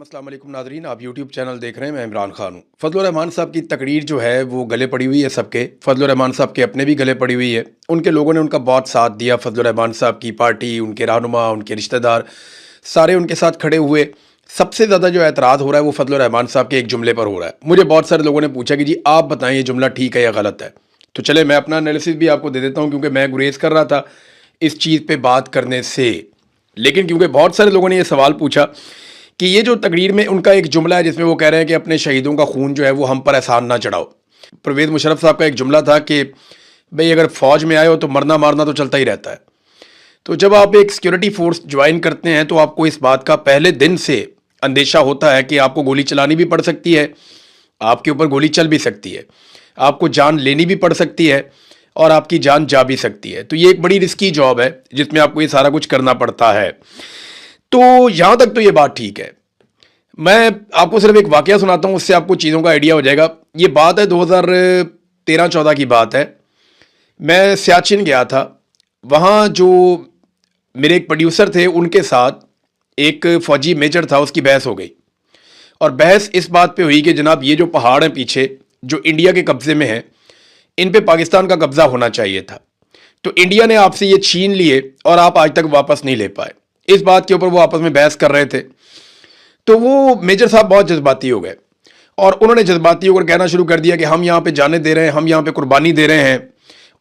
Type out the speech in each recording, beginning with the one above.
अस्सलाम वालेकुम नाज़रीन, आप यूट्यूब चैनल देख रहे हैं। मैं इमरान खान हूँ। फजल रहमान साहब की तकरीर जो है वो गले पड़ी हुई है सबके। फजल रहमान साहब के अपने भी गले पड़ी हुई है। उनके लोगों ने उनका बहुत साथ दिया। फजल रहमान साहब की पार्टी, उनके रहनुमा, उनके रिश्तेदार सारे उनके साथ खड़े हुए। सबसे ज़्यादा जो एतराज़ हो रहा है वो फजल रहमान साहब के एक जुमले पर हो रहा है। मुझे बहुत सारे लोगों ने पूछा कि जी आप बताएं ये जुमला ठीक है या गलत है। तो चले मैं अपना एनालिसिस भी आपको दे देता हूँ, क्योंकि मैं गुरेज कर रहा था इस चीज़ पे बात करने से। लेकिन क्योंकि बहुत सारे लोगों ने ये सवाल पूछा कि ये जो तकरीर में उनका एक जुमला है जिसमें वो कह रहे हैं कि अपने शहीदों का खून जो है वो हम पर एहसान ना चढ़ाओ। परवेज़ मुशर्रफ साहब का एक जुमला था कि भाई अगर फ़ौज में आए हो तो मरना मारना तो चलता ही रहता है। तो जब आप एक सिक्योरिटी फोर्स ज्वाइन करते हैं तो आपको इस बात का पहले दिन से अंदेशा होता है कि आपको गोली चलानी भी पड़ सकती है, आपके ऊपर गोली चल भी सकती है, आपको जान लेनी भी पड़ सकती है और आपकी जान जा भी सकती है। तो ये एक बड़ी रिस्की जॉब है जिसमें आपको ये सारा कुछ करना पड़ता है। तो यहाँ तक तो ये बात ठीक है। मैं आपको सिर्फ एक वाकया सुनाता हूँ, उससे आपको चीज़ों का आइडिया हो जाएगा। ये बात है 2013-14 की बात है। मैं सियाचिन गया था। वहाँ जो मेरे एक प्रोड्यूसर थे उनके साथ एक फ़ौजी मेजर था, उसकी बहस हो गई। और बहस इस बात पे हुई कि जनाब ये जो पहाड़ हैं पीछे जो इंडिया के कब्ज़े में हैं, इन पे पाकिस्तान का कब्ज़ा होना चाहिए था। तो इंडिया ने आपसे ये छीन लिए और आप आज तक वापस नहीं ले पाए। इस बात के ऊपर वो आपस में बहस कर रहे थे। तो वो मेजर साहब बहुत जज्बाती हो गए और उन्होंने जज्बाती होकर कहना शुरू कर दिया कि हम यहाँ पे जाने दे रहे हैं, हम यहाँ पे कुर्बानी दे रहे हैं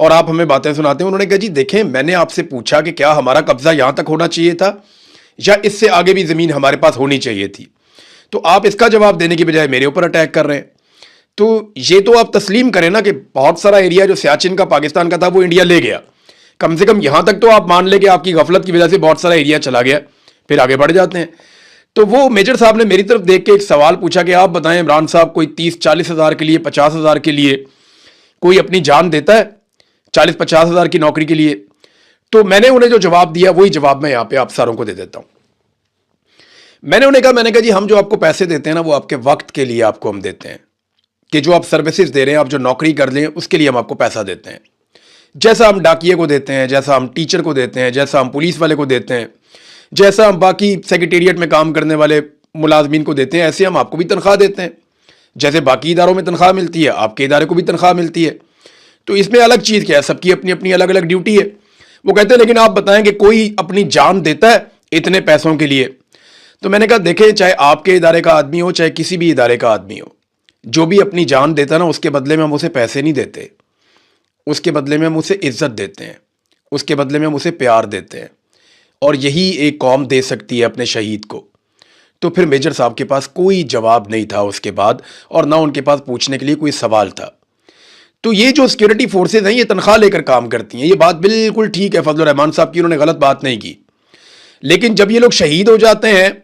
और आप हमें बातें सुनाते हैं। उन्होंने कहा जी देखें, मैंने आपसे पूछा कि क्या हमारा कब्जा यहाँ तक होना चाहिए था या इससे आगे भी ज़मीन हमारे पास होनी चाहिए थी। तो आप इसका जवाब देने की बजाय मेरे ऊपर अटैक कर रहे हैं। तो ये तो आप तस्लीम करें ना कि बहुत सारा एरिया जो सियाचिन का पाकिस्तान का था वो इंडिया ले गया। कम से कम यहाँ तक तो आप मान लें कि आपकी गफलत की वजह से बहुत सारा एरिया चला गया, फिर आगे बढ़ जाते हैं। तो वो मेजर साहब ने मेरी तरफ देख के एक सवाल पूछा कि आप बताएं इमरान साहब, कोई 30-40 हज़ार के लिए, 50 हज़ार के लिए कोई अपनी जान देता है? 40-50 हज़ार की नौकरी के लिए? तो मैंने उन्हें जो जवाब दिया वही जवाब मैं यहाँ पे आप सारों को दे देता हूँ। मैंने कहा जी हम जो आपको पैसे देते हैं ना वो आपके वक्त के लिए आपको हम देते हैं, कि जो आप सर्विसेज दे रहे हैं, आप जो नौकरी कर लें उसके लिए हम आपको पैसा देते हैं। जैसा हम डाकिये को देते हैं, जैसा हम टीचर को देते हैं, जैसा हम पुलिस वाले को देते हैं, जैसा हम बाकी सेक्रेटेरिएट में काम करने वाले मुलाजमीन को देते हैं, ऐसे हम आपको भी तनख्वाह देते हैं। जैसे बाकी इदारों में तनख्वाह मिलती है, आपके इदारे को भी तनख्वाह मिलती है। तो इसमें अलग चीज़ क्या है? सबकी अपनी अपनी अलग अलग ड्यूटी है। वो कहते हैं लेकिन आप बताएं कि कोई अपनी जान देता है इतने पैसों के लिए? तो मैंने कहा देखें, चाहे आपके इदारे का आदमी हो चाहे किसी भी इदारे का आदमी हो, जो भी अपनी जान देता है ना उसके बदले में हम उसे पैसे नहीं देते, उसके बदले में हम उसे इज्जत देते हैं, उसके बदले में हम उसे प्यार देते हैं। और यही एक कौम दे सकती है अपने शहीद को। तो फिर मेजर साहब के पास कोई जवाब नहीं था उसके बाद, और ना उनके पास पूछने के लिए कोई सवाल था। तो ये जो सिक्योरिटी फोर्सेज हैं ये तनख्वाह लेकर काम करती हैं, ये बात बिल्कुल ठीक है फजल रहमान साहब की, उन्होंने गलत बात नहीं की। लेकिन जब ये लोग शहीद हो जाते हैं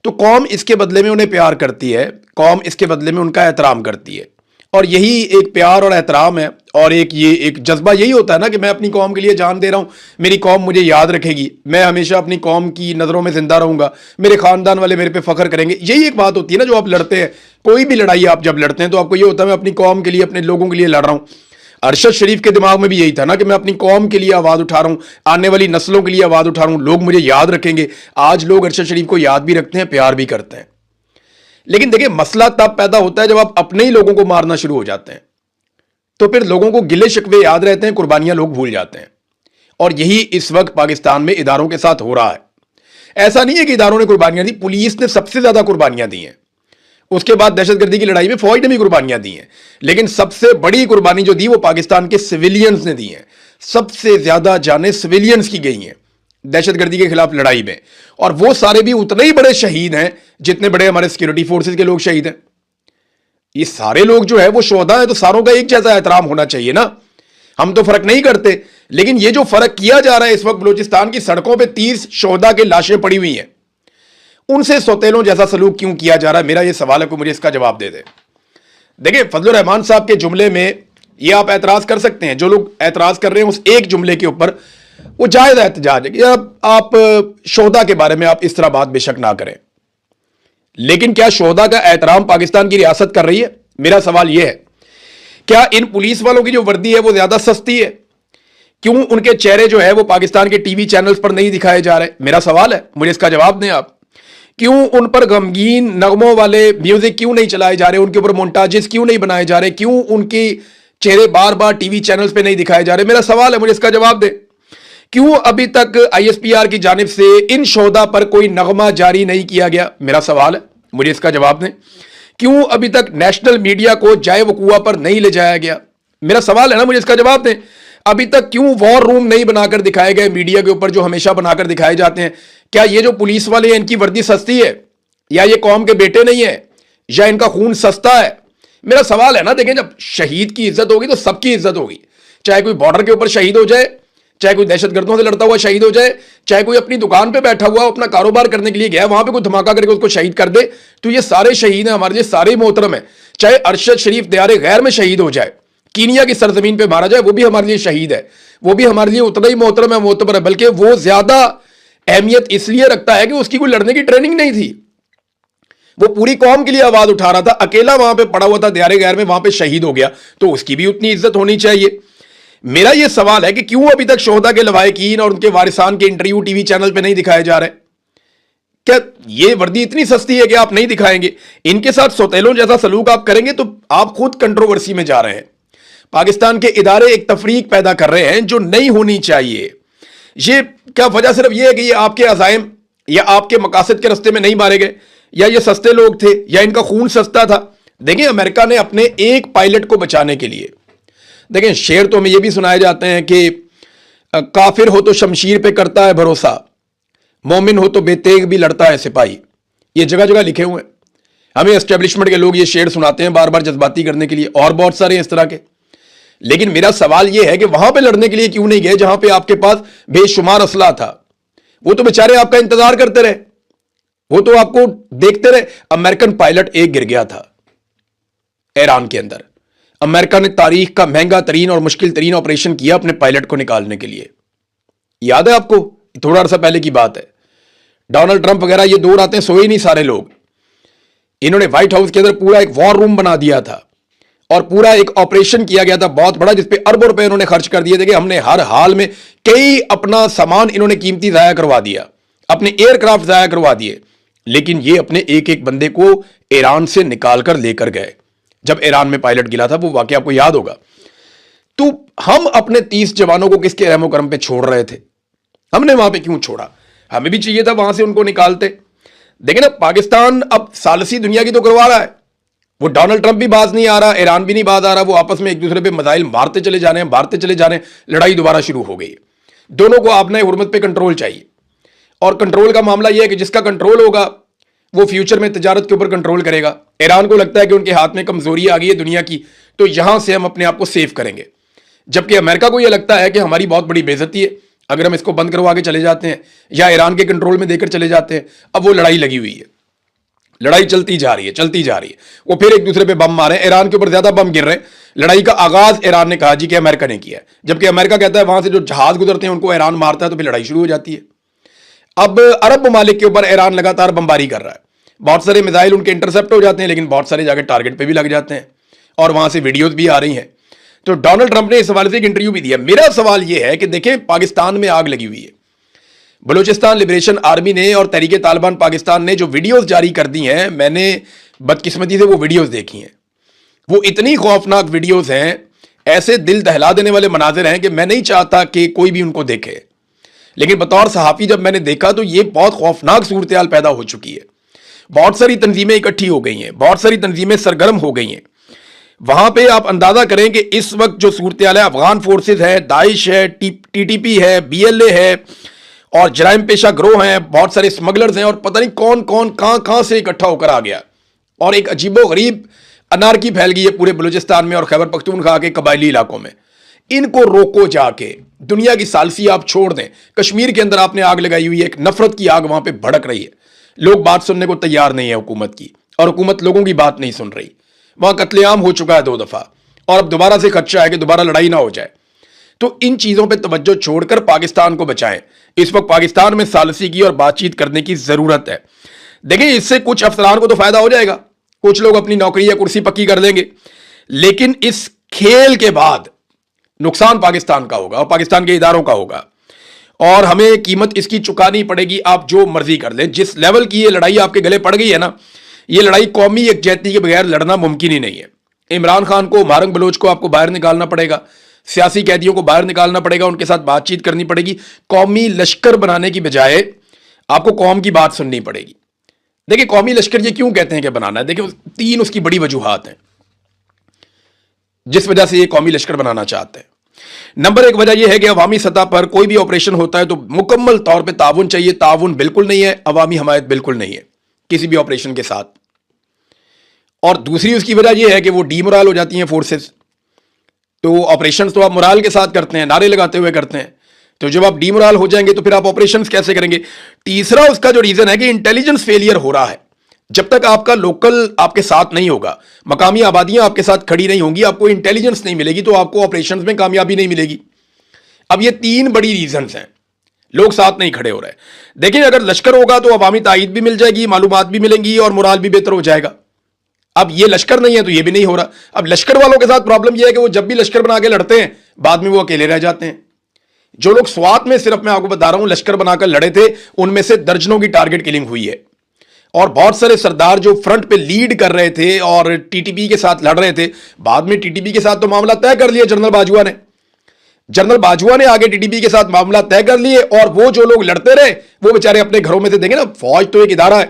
तो कौम इसके बदले में उन्हें प्यार करती है, कौम इसके बदले में उनका एहतराम करती है। और यही एक प्यार और एहतराम है, और ये एक जज्बा यही होता है ना कि मैं अपनी कौम के लिए जान दे रहा हूँ, मेरी कौम मुझे याद रखेगी, मैं हमेशा अपनी कौम की नज़रों में जिंदा रहूँगा, मेरे ख़ानदान वाले मेरे पे फ़ख्र करेंगे। यही एक बात होती है ना जो आप लड़ते हैं। कोई भी लड़ाई आप जब लड़ते हैं तो आपको ये होता है मैं अपनी कौम के लिए, अपने लोगों के लिए लड़ रहा हूँ। अरशद शरीफ के दिमाग में भी यही था ना कि मैं अपनी कौम के लिए आवाज़ उठा रहा हूँ, आने वाली नस्लों के लिए आवाज़ उठा रहा हूँ, लोग मुझे याद रखेंगे। आज लोग अरशद शरीफ को याद भी रखते हैं, प्यार भी करते हैं। लेकिन देखिए मसला तब पैदा होता है जब आप अपने ही लोगों को मारना शुरू हो जाते हैं। तो फिर लोगों को गिले शिकवे याद रहते हैं, कुर्बानियां लोग भूल जाते हैं। और यही इस वक्त पाकिस्तान में इदारों के साथ हो रहा है। ऐसा नहीं है कि इदारों ने कुर्बानियां दी, पुलिस ने सबसे ज्यादा कुर्बानियां दी हैं। उसके बाद दहशतगर्दी की लड़ाई में फौज ने भी कुर्बानियां दी हैं। लेकिन सबसे बड़ी कुर्बानी जो दी वो पाकिस्तान के सिविलियंस ने दी है। सबसे ज्यादा जानें सिविलियंस की गई हैं दहशतगर्दी के खिलाफ लड़ाई में, और वो सारे भी उतने ही बड़े शहीद हैं जितने बड़े हमारे सिक्योरिटी फोर्सेज के लोग शहीद हैं। ये सारे लोग जो है वो शोहदा है, तो सारों का एक जैसा एहतराम होना चाहिए ना। हम तो फर्क नहीं करते, लेकिन ये जो फर्क किया जा रहा है इस वक्त, बलूचिस्तान की सड़कों पे 30 शोहदा के लाशें पड़ी हुई हैं, उनसे सौतेलों जैसा सलूक क्यों किया जा रहा है? मेरा ये सवाल है, कोई मुझे इसका जवाब दे दे। देखिए फजल रहमान साहब के जुमले में ये आप एतराज कर सकते हैं, जो लोग एतराज कर रहे हैं उस एक जुमले के ऊपर, वो जायज एहतजाज है कि आप शोहदा के बारे में आप इस तरह बात बेशक ना करें। लेकिन क्या शोहदा का एहतराम पाकिस्तान की रियासत कर रही है? मेरा सवाल यह है, क्या इन पुलिस वालों की जो वर्दी है वो ज्यादा सस्ती है? क्यों उनके चेहरे जो है वो पाकिस्तान के टीवी चैनल्स पर नहीं दिखाए जा रहे? मेरा सवाल है, मुझे इसका जवाब दें आप। क्यों उन पर गमगीन नगमों वाले म्यूजिक क्यों नहीं चलाए जा रहे, उनके ऊपर मोन्टाजेस क्यों नहीं बनाए जा रहे, क्यों उनके चेहरे बार बार टीवी चैनल्स पे नहीं दिखाए जा रहे? मेरा सवाल है, मुझे इसका जवाब दे। क्यों अभी तक आईएसपीआर की जानिब से इन शोधा पर कोई नगमा जारी नहीं किया गया? मेरा सवाल है, मुझे इसका जवाब दें। क्यों अभी तक नेशनल मीडिया को जाए वकुआ पर नहीं ले जाया गया? मेरा सवाल है ना, मुझे इसका जवाब दें। अभी तक क्यों वॉर रूम नहीं बनाकर दिखाए गए मीडिया के ऊपर, जो हमेशा बनाकर दिखाए जाते हैं? क्या ये जो पुलिस वाले हैं इनकी वर्दी सस्ती है, या ये कौम के बेटे नहीं है, या इनका खून सस्ता है? मेरा सवाल है ना, देखें, जब शहीद की इज्जत होगी तो सबकी इज्जत होगी। चाहे कोई बॉर्डर के ऊपर शहीद हो जाए, चाहे कोई दहशतगर्दों से लड़ता हुआ शहीद हो जाए, चाहे कोई अपनी दुकान पे बैठा हुआ अपना कारोबार करने के लिए गया, वहां पे कोई धमाका करके उसको शहीद कर दे, तो ये सारे शहीद हैं, हमारे लिए सारे मोहतरम है। चाहे अरशद शरीफ दियारे गैर में शहीद हो जाए, कीनिया की सरजमीन पे मारा जाए, वो भी हमारे लिए शहीद है, वो भी हमारे लिए उतना ही मोहतरम है, मोतबर है, बल्कि वो ज्यादा अहमियत इसलिए रखता है कि उसकी कोई लड़ने की ट्रेनिंग नहीं थी, वो पूरी कौम के लिए आवाज उठा रहा था, अकेला वहां पे पड़ा हुआ था दियारे गैर में, वहां पे शहीद हो गया, तो उसकी भी उतनी इज्जत होनी चाहिए। मेरा यह सवाल है कि क्यों अभी तक शोहदा के लवाहिकीन और उनके वारिसान के इंटरव्यू टीवी चैनल पे नहीं दिखाए जा रहे? क्या ये वर्दी इतनी सस्ती है कि आप नहीं दिखाएंगे? इनके साथ सौतेलों जैसा सलूक आप करेंगे तो आप खुद कंट्रोवर्सी में जा रहे हैं। पाकिस्तान के इदारे एक तफरीक पैदा कर रहे हैं जो नहीं होनी चाहिए। ये क्या वजह सिर्फ ये है कि ये आपके अजाइम या आपके मकासद के रास्ते में नहीं मारे गए, या ये सस्ते लोग थे, या इनका खून सस्ता था? देखिए, अमेरिका ने अपने एक पायलट को बचाने के लिए, देखें, शेर तो हमें यह भी सुनाए जाते हैं कि काफिर हो तो शमशीर पे करता है भरोसा, मोमिन हो तो बेतेग भी लड़ता है सिपाही। ये जगह जगह लिखे हुए हैं। हमें एस्टेब्लिशमेंट के लोग ये शेर सुनाते हैं बार बार जज्बाती करने के लिए, और बहुत सारे इस तरह के। लेकिन मेरा सवाल यह है कि वहां पे लड़ने के लिए क्यों नहीं गए जहां पे आपके पास बेशुमार असला था? वो तो बेचारे आपका इंतजार करते रहे, वो तो आपको देखते रहे। अमेरिकन पायलट एक गिर गया था ईरान के अंदर। अमेरिका ने तारीख का महंगा तरीन और मुश्किल तरीन ऑपरेशन किया अपने पायलट को निकालने के लिए। याद है आपको? थोड़ा अर्सा पहले की बात है। डोनाल्ड ट्रंप वगैरह ये दो रातें सोए ही नहीं सारे लोग। इन्होंने व्हाइट हाउस के अंदर पूरा एक वॉर रूम बना दिया था और पूरा एक ऑपरेशन किया गया था बहुत बड़ा, जिसपे अरबों रुपए इन्होंने खर्च कर दिए थे कि हमने हर हाल में कई अपना सामान इन्होंने कीमती जाया करवा दिया, अपने एयरक्राफ्ट जाया करवा दिए। लेकिन ये अपने एक एक बंदे को ईरान से निकाल कर लेकर गए। जब ईरान में पायलट गिरा था, वो वाकया आपको याद होगा। तो हम अपने 30 जवानों को किसके रहमो करम पे छोड़ रहे थे? हमने वहां पे क्यों छोड़ा? हमें भी चाहिए था वहां से उनको निकालते। देखिए ना, पाकिस्तान अब सालसी दुनिया की तो करवा रहा है। वो डोनाल्ड ट्रंप भी बाज नहीं आ रहा, ईरान भी नहीं बाज आ रहा, वो आपस में एक दूसरे पे मिसाइल मारते चले जा रहे हैं, मारते चले जा रहे हैं। लड़ाई दोबारा शुरू हो गई है। दोनों को अपने हुर्मत पे कंट्रोल चाहिए, और कंट्रोल का मामला यह है कि जिसका कंट्रोल होगा वो फ्यूचर में तिजारत के ऊपर कंट्रोल करेगा। ईरान को लगता है कि उनके हाथ में कमजोरी आ गई है दुनिया की, तो यहां से हम अपने आप को सेव करेंगे। जबकि अमेरिका को यह लगता है कि हमारी बहुत बड़ी बेइज्जती है अगर हम इसको बंद करवा के चले जाते हैं या ईरान के कंट्रोल में देकर चले जाते हैं। अब वो लड़ाई लगी हुई है, लड़ाई चलती जा रही है, चलती जा रही है। वो फिर एक दूसरे पे बम मारे, ईरान के ऊपर ज्यादा बम गिर रहे हैं। लड़ाई का आगाज ईरान ने कहा जी कि अमेरिका ने किया है, जबकि अमेरिका कहता है वहां से जो जहाज गुजरते हैं उनको ईरान मारता है, तो फिर लड़ाई शुरू हो जाती है। अब अरब ममालिक के ऊपर ईरान लगातार बमबारी कर रहा है। बहुत सारे मिसाइल उनके इंटरसेप्ट हो जाते हैं, लेकिन बहुत सारे जाकर टारगेट पे भी लग जाते हैं, और वहां से वीडियोस भी आ रही हैं। तो डोनाल्ड ट्रंप ने इस हवाले से एक इंटरव्यू भी दिया। मेरा सवाल यह है कि देखें, पाकिस्तान में आग लगी हुई है। बलूचिस्तान लिबरेशन आर्मी ने और तहरीके तालिबान पाकिस्तान ने जो वीडियोस जारी कर दी हैं, मैंने बदकिस्मती से वो वीडियोस देखी हैं। वो इतनी खौफनाक वीडियोस हैं, ऐसे दिल दहला देने वाले मनाजिर हैं कि मैं नहीं चाहता कि कोई भी उनको देखे। लेकिन बतौर सहाफ़ी जब मैंने देखा तो ये बहुत खौफनाक सूरत हाल पैदा हो चुकी है। बहुत सारी तंजीमें इकट्ठी हो गई हैं, बहुत सारी तंजीमें सरगर्म हो गई हैं। वहां पे आप अंदाजा करें कि इस वक्त जो सूरत हाल है, अफगान फोर्सेज है, दाइश है, टीटीपी है, बीएलए है, और जराइम पेशा ग्रोह हैं, बहुत सारे स्मगलर्स हैं, और पता नहीं कौन कौन कहां से इकट्ठा होकर आ गया। और एक अजीबो गरीब अनारकी फैल गई है पूरे बलूचिस्तान में और खैबर पख्तूनख्वा के कबायली इलाकों में। इनको रोको जाके। दुनिया की सालसी आप छोड़ दें, कश्मीर के अंदर आपने आग लगाई हुई है, एक नफरत की आग वहां पे भड़क रही है। लोग बात सुनने को तैयार नहीं है हुकूमत की, और हुकूमत लोगों की बात नहीं सुन रही। वहां कत्लेआम हो चुका है 2 दफा, और अब दोबारा से खदशा है कि दोबारा लड़ाई ना हो जाए। तो इन चीजों पे तवज्जो छोड़कर पाकिस्तान को बचाएं। इस वक्त पाकिस्तान में सालसी की और बातचीत करने की जरूरत है। देखिए, इससे कुछ अफसरान को तो फायदा हो जाएगा, कुछ लोग अपनी नौकरी या कुर्सी पक्की कर लेंगे, लेकिन इस खेल के बाद नुकसान पाकिस्तान का होगा और पाकिस्तान के इदारों का होगा। اور ہمیں قیمت اس کی چکانی پڑے گی، آپ جو مرضی کر لیں۔ جس لیول کی یہ لڑائی آپ کے گلے پڑ گئی ہے نا، یہ لڑائی قومی یکجہتی کے بغیر لڑنا ممکن ہی نہیں ہے۔ عمران خان کو، مارنگ بلوچ کو آپ کو باہر نکالنا پڑے گا، سیاسی قیدیوں کو باہر نکالنا پڑے گا، ان کے ساتھ بات چیت کرنی پڑے گی۔ قومی لشکر بنانے کی بجائے آپ کو قوم کی بات سننی پڑے گی۔ دیکھیں قومی لشکر یہ کیوں کہتے ہیں کہ بنانا ہے، دیکھیں 3 اس کی بڑی وجوہات ہیں جس وجہ سے یہ قومی لشکر بنانا چاہتے ہیں۔ نمبر 1 وجہ یہ ہے کہ عوامی سطح پر کوئی بھی آپریشن ہوتا ہے تو مکمل طور پہ تعاون چاہیے۔ تعاون بالکل نہیں ہے، عوامی حمایت بالکل نہیں ہے کسی بھی آپریشن کے ساتھ۔ اور دوسری اس کی وجہ یہ ہے کہ وہ ڈی مورال ہو جاتی ہیں فورسز۔ تو آپریشنز تو آپ مورال کے ساتھ کرتے ہیں، نعرے لگاتے ہوئے کرتے ہیں، تو جب آپ ڈی مورال ہو جائیں گے تو پھر آپ آپریشنز کیسے کریں گے؟ تیسرا اس کا جو ریزن ہے کہ انٹیلیجنس فیلئر ہو رہا ہے۔ جب تک آپ کا لوکل آپ کے ساتھ نہیں ہوگا، مقامی آبادیاں آپ کے ساتھ کھڑی نہیں ہوں گی، آپ کو انٹیلیجنس نہیں ملے گی، تو آپ کو آپریشنز میں کامیابی نہیں ملے گی۔ اب یہ 3 بڑی ریزنز ہیں، لوگ ساتھ نہیں کھڑے ہو رہے۔ دیکھیں اگر لشکر ہوگا تو عوامی تائید بھی مل جائے گی، معلومات بھی ملیں گی اور مورال بھی بہتر ہو جائے گا۔ اب یہ لشکر نہیں ہے تو یہ بھی نہیں ہو رہا۔ اب لشکر والوں کے ساتھ پرابلم یہ ہے کہ وہ جب بھی لشکر بنا کے لڑتے ہیں بعد میں وہ اکیلے رہ جاتے ہیں۔ جو لوگ سوات میں، صرف میں آپ کو بتا رہا ہوں، لشکر بنا کر لڑے تھے، ان میں سے درجنوں کی ٹارگٹ کلنگ ہوئی ہے، اور بہت سارے سردار جو فرنٹ پہ لیڈ کر رہے تھے اور ٹی ٹی پی کے ساتھ لڑ رہے تھے، بعد میں ٹی ٹی پی کے ساتھ تو معاملہ طے کر لیا جنرل باجوہ نے۔ جنرل باجوہ نے آگے ٹی ٹی پی کے ساتھ معاملہ طے کر لیے، اور وہ جو لوگ لڑتے رہے وہ بیچارے اپنے گھروں میں سے، دیکھیں نا فوج تو ایک ادارہ ہے،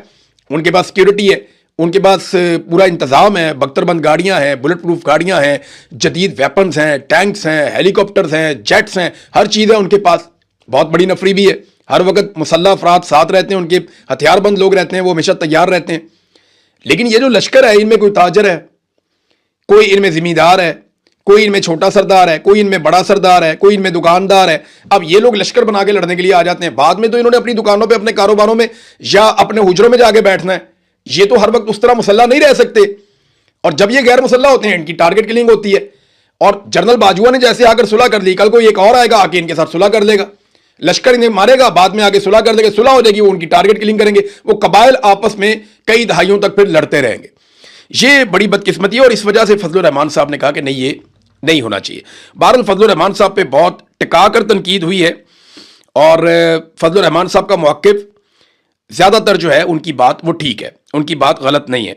ان کے پاس سیکیورٹی ہے، ان کے پاس پورا انتظام ہے، بختر بند گاڑیاں ہیں، بلٹ پروف گاڑیاں ہیں، جدید ویپنز ہیں، ٹینکس ہیں، ہیلی کاپٹرز ہیں، جیٹس ہیں، ہر چیز ہے ان کے پاس۔ بہت بڑی نفری بھی ہے، ہر وقت مسلح افراد ساتھ رہتے ہیں، ان کے ہتھیار بند لوگ رہتے ہیں، وہ ہمیشہ تیار رہتے ہیں۔ لیکن یہ جو لشکر ہے، ان میں کوئی تاجر ہے، کوئی ان میں زمیندار ہے، کوئی ان میں چھوٹا سردار ہے، کوئی ان میں بڑا سردار ہے، کوئی ان میں دکاندار ہے۔ اب یہ لوگ لشکر بنا کے لڑنے کے لیے آ جاتے ہیں، بعد میں تو انہوں نے اپنی دکانوں پہ، اپنے کاروباروں میں یا اپنے حجروں میں جا کے بیٹھنا ہے۔ یہ تو ہر وقت اس طرح مسلح نہیں رہ سکتے، اور جب یہ غیر مسلح ہوتے ہیں ان کی ٹارگٹ کلنگ ہوتی ہے۔ اور جنرل باجوہ نے جیسے آ کر صلح کر لی، کل کو ایک اور آئے گا آ کے ان کے ساتھ صلح کر لے گا، لشکر انہیں مارے گا، بعد میں آگے صلح کر لے گا، صلح ہو جائے گی، وہ ان کی ٹارگٹ کلنگ کریں گے، وہ قبائل آپس میں کئی دہائیوں تک پھر لڑتے رہیں گے۔ یہ بڑی بدقسمتی ہے، اور اس وجہ سے فضل الرحمان صاحب نے کہا کہ نہیں، یہ نہیں ہونا چاہیے۔ بہرحال فضل الرحمان صاحب پہ بہت ٹکا کر تنقید ہوئی ہے، اور فضل الرحمان صاحب کا موقف زیادہ تر جو ہے ان کی بات وہ ٹھیک ہے، ان کی بات غلط نہیں ہے،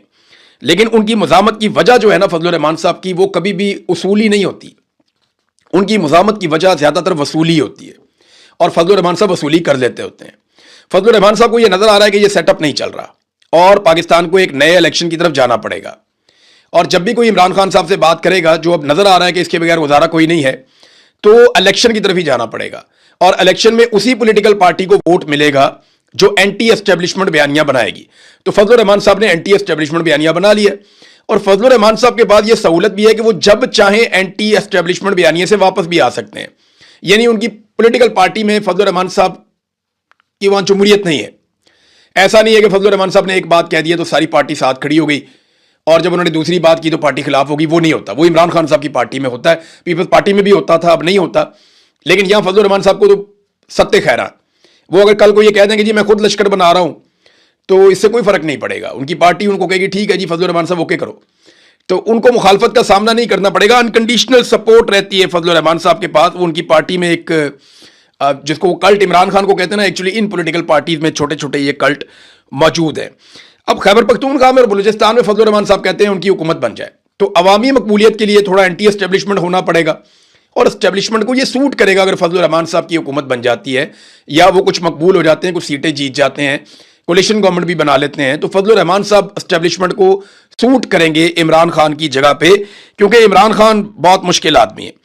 لیکن ان کی مزاحمت کی وجہ جو ہے نا فضل الرحمان صاحب کی، وہ کبھی بھی اصولی نہیں ہوتی۔ ان کی مزاحمت کی وجہ زیادہ تر وصولی ہوتی ہے، اور فضل الرحمان صاحب وصولی کر لیتے ہوتے ہیں۔ فضل الرحمان صاحب کو یہ نظر آ رہا ہے کہ یہ سیٹ اپ نہیں چل رہا، اور پاکستان کو ایک نئے الیکشن کی طرف جانا پڑے گا، اور جب بھی کوئی عمران خان صاحب سے بات کرے گا، جو اب نظر آ رہا ہے کہ اس کے بغیر گزارا کوئی نہیں ہے، تو الیکشن کی طرف ہی جانا پڑے گا، اور الیکشن میں اسی پولیٹیکل پارٹی کو ووٹ ملے گا جو اینٹی اسٹیبلشمنٹ بیانیہ بنائے گی۔ تو فضل الرحمان صاحب نے اینٹی اسٹیبلشمنٹ بیانیہ بنا لیا، اور فضل الرحمان صاحب کے بعد یہ سہولت بھی ہے کہ وہ جب چاہیں اینٹی اسٹیبلشمنٹ بیانیے سے واپس بھی آ سکتے ہیں، یعنی ان کی پولیٹیکل پارٹی میں فضل الرحمان صاحب کی وہاں جمہوریت نہیں ہے۔ ایسا نہیں ہے کہ فضل الرحمان صاحب نے ایک بات کہہ دی تو ساری پارٹی ساتھ کھڑی ہو گئی، اور جب انہوں نے دوسری بات کی تو پارٹی خلاف ہوگی، وہ نہیں ہوتا۔ وہ عمران خان صاحب کی پارٹی میں ہوتا ہے، پیپلز پارٹی میں بھی ہوتا تھا، اب نہیں ہوتا۔ لیکن یہاں فضل الرحمان صاحب کو تو ستے خیرہ، وہ اگر کل کو یہ کہہ دیں کہ جی میں خود لشکر بنا رہا ہوں تو اس سے کوئی فرق نہیں پڑے گا، ان کی پارٹی ان کو کہے گی ٹھیک ہے جی فضل الرحمان صاحب اوکے کرو، تو ان کو مخالفت کا سامنا نہیں کرنا پڑے گا۔ انکنڈیشنل سپورٹ رہتی ہے فضل الرحمان صاحب کے پاس، وہ ان کی پارٹی میں ایک جس کو وہ کلٹ عمران خان کو کہتے ہیں نا، ایکچولی ان پولیٹیکل پارٹیز میں چھوٹے چھوٹے یہ کلٹ موجود ہیں۔ اب خیبر پختونخوا میں اور بلوچستان میں فضل الرحمان صاحب کہتے ہیں ان کی حکومت بن جائے، تو عوامی مقبولیت کے لیے تھوڑا اینٹی اسٹیبلشمنٹ ہونا پڑے گا، اور اسٹیبلشمنٹ کو یہ سوٹ کرے گا اگر فضل الرحمان صاحب کی حکومت بن جاتی ہے، یا وہ کچھ مقبول ہو جاتے ہیں، کچھ سیٹیں جیت جاتے ہیں، کولیشن گورنمنٹ بھی بنا لیتے ہیں، تو فضل الرحمان صاحب اسٹیبلشمنٹ کو سوٹ کریں گے عمران خان کی جگہ پہ، کیونکہ عمران خان بہت مشکل آدمی ہے۔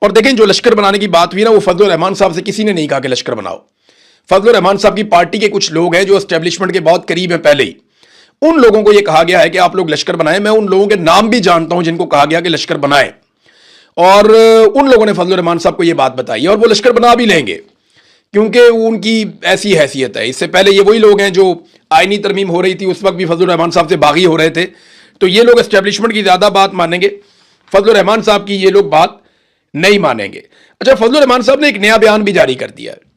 اور دیکھیں جو لشکر بنانے کی بات ہوئی نا، وہ فضل الرحمان صاحب سے کسی نے نہیں کہا کہ لشکر بناؤ۔ فضل الرحمان صاحب کی پارٹی کے کچھ لوگ ہیں جو اسٹیبلشمنٹ کے بہت قریب ہیں پہلے ہی، ان لوگوں کو یہ کہا گیا ہے کہ آپ لوگ لشکر بنائیں۔ میں ان لوگوں کے نام بھی جانتا ہوں جن کو کہا گیا کہ لشکر بنائیں، اور ان لوگوں نے فضل الرحمان صاحب کو یہ بات بتائی ہے، اور وہ لشکر بنا بھی لیں گے کیونکہ ان کی ایسی حیثیت ہے۔ اس سے پہلے یہ وہی لوگ ہیں جو آئینی ترمیم ہو رہی تھی، اس وقت بھی فضل الرحمان صاحب سے باغی ہو رہے تھے، تو یہ لوگ اسٹیبلشمنٹ کی زیادہ بات مانیں گے، فضل الرحمان صاحب کی یہ لوگ بات نہیں مانیں گے۔ اچھا، فضل الرحمان صاحب نے ایک نیا بیان بھی جاری کر دیا ہے،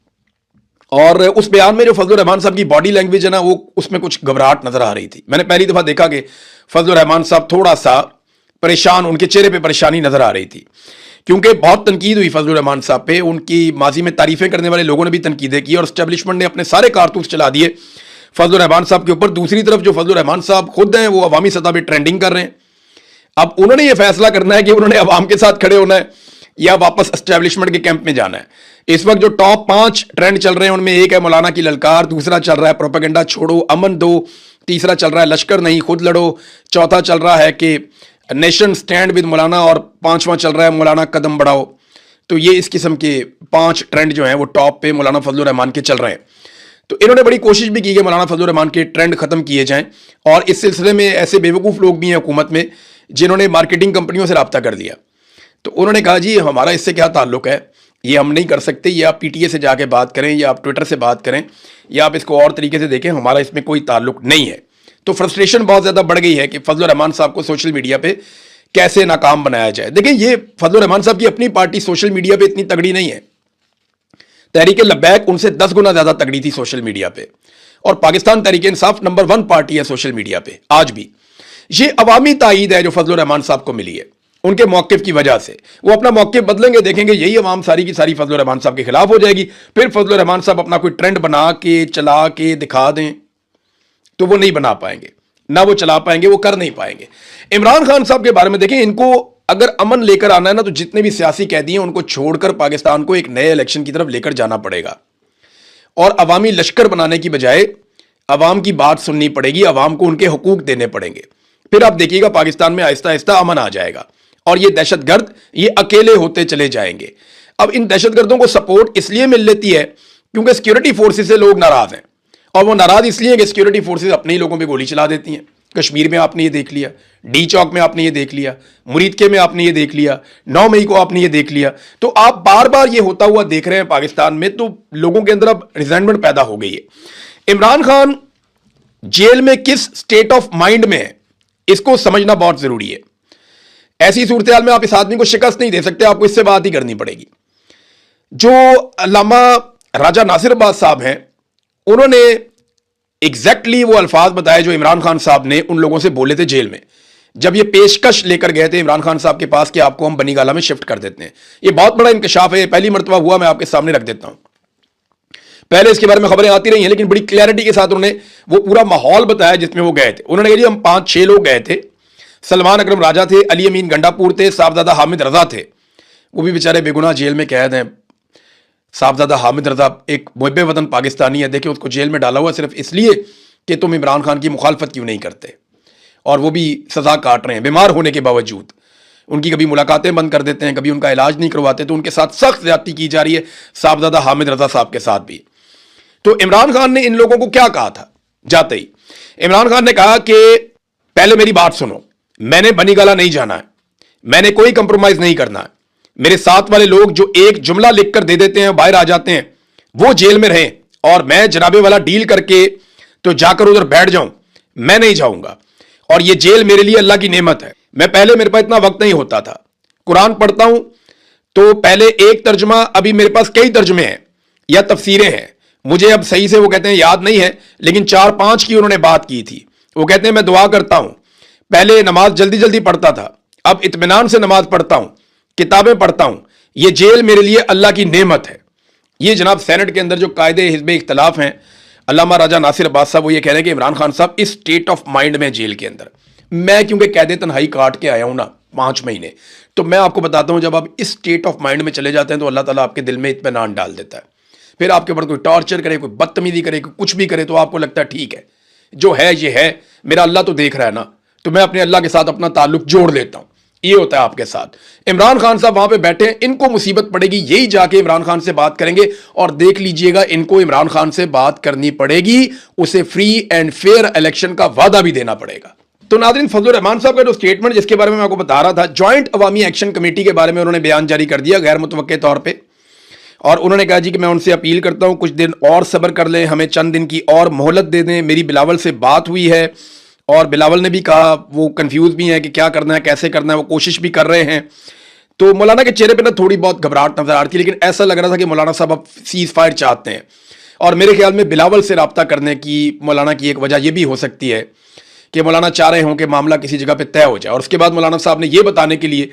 اور اس بیان میں جو فضل الرحمان صاحب کی باڈی لینگویج ہے نا، وہ اس میں کچھ گھبراہٹ نظر آ رہی تھی۔ میں نے پہلی دفعہ دیکھا کہ فضل الرحمان صاحب تھوڑا سا پریشان، ان کے چہرے پہ پریشانی نظر آ رہی تھی، क्योंकि बहुत तनकीद हुई फजलुर रहमान साहब पे, उनकी माजी में तारीफें करने वाले लोगों ने भी तनकीदें की और एस्टेब्लिशमेंट ने अपने सारे कारतूस चला दिए फजलुर रहमान साहब के ऊपर। दूसरी तरफ जो फजलुर रहमान साहब खुद हैं वो अवामी सतह पर ट्रेंडिंग कर रहे हैं। अब उन्होंने ये फैसला करना है कि उन्होंने अवाम के साथ खड़े होना है या वापस एस्टेब्लिशमेंट के कैंप में जाना है। इस वक्त जो टॉप 5 ट्रेंड चल रहे हैं उनमें एक है मौलाना की ललकार, दूसरा चल रहा है प्रोपेगेंडा छोड़ो अमन दो, तीसरा चल रहा है लश्कर नहीं खुद लड़ो, चौथा चल रहा है कि नेशन स्टैंड विद मौलाना और पांचवा चल रहा है मौलाना कदम बढ़ाओ। तो ये इस किस्म के 5 ट्रेंड जो हैं वो टॉप पे मौलाना फजलुर रहमान के चल रहे हैं। तो इन्होंने बड़ी कोशिश भी की कि मौलाना फजलुर रहमान के ट्रेंड खत्म किए जाएं और इस सिलसिले में ऐसे बेवकूफ़ लोग भी हैं हुकूमत में जिन्होंने मार्केटिंग कंपनियों से रब्ता कर लिया। तो उन्होंने कहा जी हमारा इससे क्या ताल्लुक है, ये हम नहीं कर सकते, ये आप पीटीए से जाके बात करें या आप ट्विटर से बात करें या आप इसको और तरीके से देखें, हमारा इसमें कोई ताल्लुक नहीं है। तो फ्रस्ट्रेशन बहुत ज़्यादा बढ़ गई है कि फजलुर रहमान साहब को सोशल मीडिया पे कैसे नाकाम बनाया जाए। देखिए ये फजलुर रहमान साहब की अपनी पार्टी सोशल मीडिया पे इतनी तगड़ी नहीं है, तहरीक लब्बैक उनसे 10 गुना ज़्यादा तगड़ी थी सोशल मीडिया पे, और पाकिस्तान तहरीक इंसाफ नंबर 1 पार्टी है सोशल मीडिया पे आज भी। ये अवामी तायीद है जो फजलुर रहमान साहब को मिली है उनके मौक़िफ़ की वजह से। वो अपना मौक़िफ़ बदलेंगे, देखेंगे यही अवाम सारी की सारी फजलुर रहमान साहब के खिलाफ हो जाएगी, फिर फजलुर रहमान साहब अपना कोई ट्रेंड बना के चला के दिखा दें तो वो नहीं बना पाएंगे, ना वो चला पाएंगे, वो कर नहीं पाएंगे। इमरान खान साहब के बारे में देखें, इनको अगर अमन लेकर आना है ना तो जितने भी सियासी कैदी हैं उनको छोड़कर पाकिस्तान को एक नए इलेक्शन की तरफ लेकर जाना पड़ेगा और अवामी लश्कर बनाने की बजाय अवाम की बात सुननी पड़ेगी, अवाम को उनके हुकूक देने पड़ेंगे। फिर आप देखिएगा पाकिस्तान में आहिस्ता आहिस्ता अमन आ जाएगा और ये दहशतगर्द ये अकेले होते चले जाएंगे। अब इन दहशतगर्दों को सपोर्ट इसलिए मिल लेती है क्योंकि सिक्योरिटी फोर्सेस से लोग नाराज हैं, और वो नाराज इसलिए है कि सिक्योरिटी फोर्सेस अपने ही लोगों पे गोली चला देती हैं। कश्मीर में आपने ये देख लिया, डी चौक में आपने ये देख लिया, मुरीदके में आपने ये देख लिया, 9 मई को आपने ये देख लिया। तो आप बार बार ये होता हुआ देख रहे हैं पाकिस्तान में, तो लोगों के अंदर अब रिजेंटमेंट पैदा हो गई है। इमरान खान जेल में किस स्टेट ऑफ माइंड में है इसको समझना बहुत जरूरी है। ऐसी सूरत हाल में आप इस आदमी को शिकस्त नहीं दे सकते, आपको इससे बात ही करनी पड़ेगी। जो अल्लामा राजा नासिर अब्बास साहब हैं उन्होंने एग्जैक्टली वो अल्फाज बताए जो इमरान खान साहब ने उन लोगों से बोले थे जेल में, जब ये पेशकश लेकर गए थे इमरान खान साहब के पास कि आपको हम बनीगाला में शिफ्ट कर देते हैं। ये बहुत बड़ा इंकशाफ है, पहली मरतबा हुआ, मैं आपके सामने रख देता हूं। पहले इसके बारे में खबरें आती रही हैं लेकिन बड़ी क्लैरिटी के साथ उन्होंने वो पूरा माहौल बताया जिसमें वो गए थे। उन्होंने कहा जी हम 5-6 लोग गए थे, सलमान अकरम राजा थे, अली अमीन गंडापुर थे, साहबजादा हामिद रजा थे, वो भी बेचारे बेगुनाह जेल में कैद हैं। साहबजादा हामिद रजा एक मुहब्बे वतन पाकिस्तानी है, देखिए उसको जेल में डाला हुआ सिर्फ इसलिए कि तुम इमरान खान की मुखालफत क्यों नहीं करते, और वो भी सजा काट रहे हैं बीमार होने के बावजूद। उनकी कभी मुलाकातें बंद कर देते हैं, कभी उनका इलाज नहीं करवाते, तो उनके साथ सख्त ज्यादती की जा रही है साहबजादा हामिद रजा साहब के साथ भी। तो इमरान खान ने इन लोगों को क्या कहा था जाते ही? इमरान खान ने कहा कि पहले मेरी बात सुनो, मैंने बनीगाला नहीं जाना है, मैंने कोई कंप्रोमाइज नहीं करना है, मेरे साथ वाले लोग जो एक जुमला लिखकर दे देते हैं बाहर आ जाते हैं वो जेल में रहें और मैं जनाबे वाला डील करके तो जाकर उधर बैठ जाऊं, मैं नहीं जाऊंगा। और ये जेल मेरे लिए अल्लाह की नेमत है। मैं पहले मेरे पास इतना वक्त नहीं होता था, कुरान पढ़ता हूं तो पहले एक तर्जुमा, अभी मेरे पास कई तर्जुमे हैं या तफसीरें हैं, मुझे अब सही से वो कहते हैं याद नहीं है, लेकिन 4-5 की उन्होंने बात की थी। वो कहते हैं मैं दुआ करता हूं, पहले नमाज जल्दी जल्दी पढ़ता था, अब इत्मीनान से नमाज पढ़ता हूं, किताबें पढ़ता हूं, ये जेल मेरे लिए अल्लाह की नेमत है। ये जनाब सेनेट के अंदर जो कायदे हिज़्ब इख्तलाफ हैं, अल्लामा राजा नासिर अब्बास साहब वो ये कह रहे हैं कि इमरान खान साहब इस स्टेट ऑफ माइंड में जेल के अंदर। मैं क्योंकि कैदे तन्हाई काट के आया हूं ना 5 महीने, तो मैं आपको बताता हूं जब आप इस स्टेट ऑफ माइंड में चले जाते हैं तो अल्लाह ताला आपके दिल में इत्मीनान डाल देता है। फिर आपके ऊपर कोई टॉर्चर करे, कोई बदतमीजी करे, कोई कुछ भी करे, तो आपको लगता है ठीक है जो है ये है, मेरा अल्लाह तो देख रहा है ना, तो मैं अपने अल्लाह के साथ अपना ताल्लुक जोड़ लेता हूं। ये होता है आपके साथ। इमरान खान साहब वहां पे बैठे हैं, इनको मुसीबत पड़ेगी, यही जाके इमरान खान से बात करेंगे और देख लीजिएगा इनको इमरान खान से बात करनी पड़ेगी, उसे फ्री एंड फेयर इलेक्शन का वादा भी देना पड़ेगा। तो नाज़रीन, फजलुर रहमान साहब का जो स्टेटमेंट जिसके बारे में मैं आपको बता रहा था, ज्वाइंट अवामी एक्शन कमेटी के बारे में उन्होंने बयान जारी कर दिया गैर मुतवक्के तौर पर, और उन्होंने कहा जी कि मैं उनसे अपील करता हूं कुछ दिन और सब्र कर लें, हमें चंद दिन की और मोहलत दे दें। मेरी बिलावल से बात हुई है और बिलावल ने भी कहा, वो कंफ्यूज भी हैं कि क्या करना है कैसे करना है, वो कोशिश भी कर रहे हैं। तो मौलाना के चेहरे पे ना थोड़ी बहुत घबराहट नजर आ रही थी, लेकिन ऐसा लग रहा था कि मौलाना साहब अब सीज फायर चाहते हैं। और मेरे ख्याल में बिलावल से रब्ता करने की मौलाना की एक वजह यह भी हो सकती है कि मौलाना चाह रहे हों कि मामला किसी जगह पे तय हो जाए, और उसके बाद मौलाना साहब ने यह बताने के लिए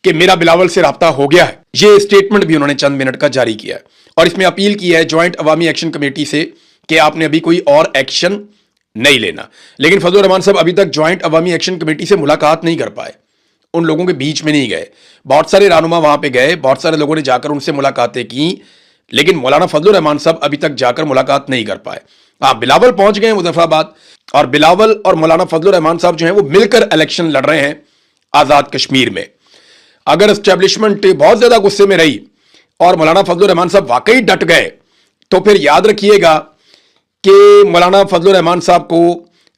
کہ میरा بلاول سے رابطہ ہو گیا ہے. یہ اسٹیٹمنٹ بھی انہوں نے چند منٹ کا جاری کیا ہے اور اس میں اپیل کی ہے جوائنٹ عوامی ایکشن کمیٹی سے کہ آپ نے ابھی کوئی اور ایکشن نہیں لینا. لیکن فضل الرحمان صاحب ابھی تک جوائنٹ عوامی ایکشن کمیٹی سے ملاقات نہیں کر پائے, ان لوگوں کے بیچ میں نہیں گئے. بہت سارے رہنما وہاں پہ گئے, بہت سارے لوگوں نے جا کر ان سے ملاقاتیں کی, لیکن مولانا فضل الرحمان صاحب ابھی تک جا کر ملاقات نہیں کر پائے. ہاں, بلاول پہنچ گئے مظفر آباد, اور بلاول اور مولانا فضل الرحمان صاحب جو ہیں وہ مل کر الیکشن لڑ رہے ہیں آزاد کشمیر میں. اگر اسٹیبلشمنٹ بہت زیادہ غصے میں رہی اور مولانا فضل الرحمان صاحب واقعی ڈٹ گئے تو پھر یاد رکھیے گا کہ مولانا فضل الرحمان صاحب کو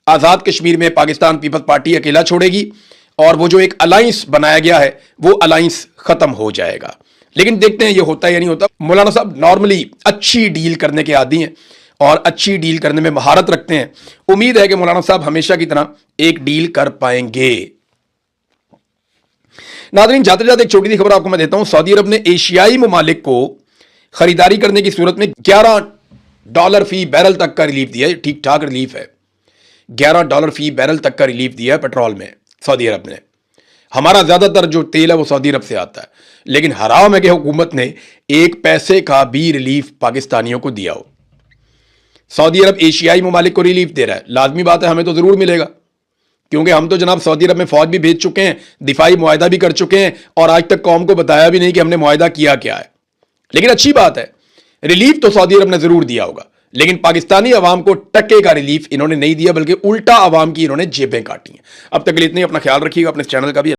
آزاد کشمیر میں پاکستان پیپلز پارٹی اکیلا چھوڑے گی اور وہ جو ایک الائنس بنایا گیا ہے وہ الائنس ختم ہو جائے گا. لیکن دیکھتے ہیں یہ ہوتا ہے یا نہیں ہوتا. مولانا صاحب نارملی اچھی ڈیل کرنے کے عادی ہیں اور اچھی ڈیل کرنے میں مہارت رکھتے ہیں. امید ہے کہ مولانا صاحب ہمیشہ کی طرح ایک ڈیل کر پائیں گے. ناظرین, جاتے جاتے ایک چھوٹی سی خبر آپ کو میں دیتا ہوں. سعودی عرب نے ایشیائی ممالک کو خریداری کرنے کی صورت میں $11 فی بیرل تک کا ریلیف دیا ہے. ٹھیک ٹھاک ریلیف ہے, $11 فی بیرل تک کا ریلیف دیا ہے پیٹرول میں سعودی عرب نے. ہمارا زیادہ تر جو تیل ہے وہ سعودی عرب سے آتا ہے, لیکن حرام ہے کہ حکومت نے ایک پیسے کا بھی ریلیف پاکستانیوں کو دیا ہو. سعودی عرب ایشیائی ممالک کو ریلیف دے رہا ہے, لازمی بات ہے ہمیں تو ضرور ملے گا, کیونکہ ہم تو جناب سعودی عرب میں فوج بھی بھیج چکے ہیں, دفاعی معاہدہ بھی کر چکے ہیں, اور آج تک قوم کو بتایا بھی نہیں کہ ہم نے معاہدہ کیا کیا ہے. لیکن اچھی بات ہے, ریلیف تو سعودی عرب نے ضرور دیا ہوگا, لیکن پاکستانی عوام کو ٹکے کا ریلیف انہوں نے نہیں دیا, بلکہ الٹا عوام کی انہوں نے جیبیں کاٹی ہیں. اب تک کے لیے اتنے, اپنا خیال رکھیے گا, اپنے چینل کا بھی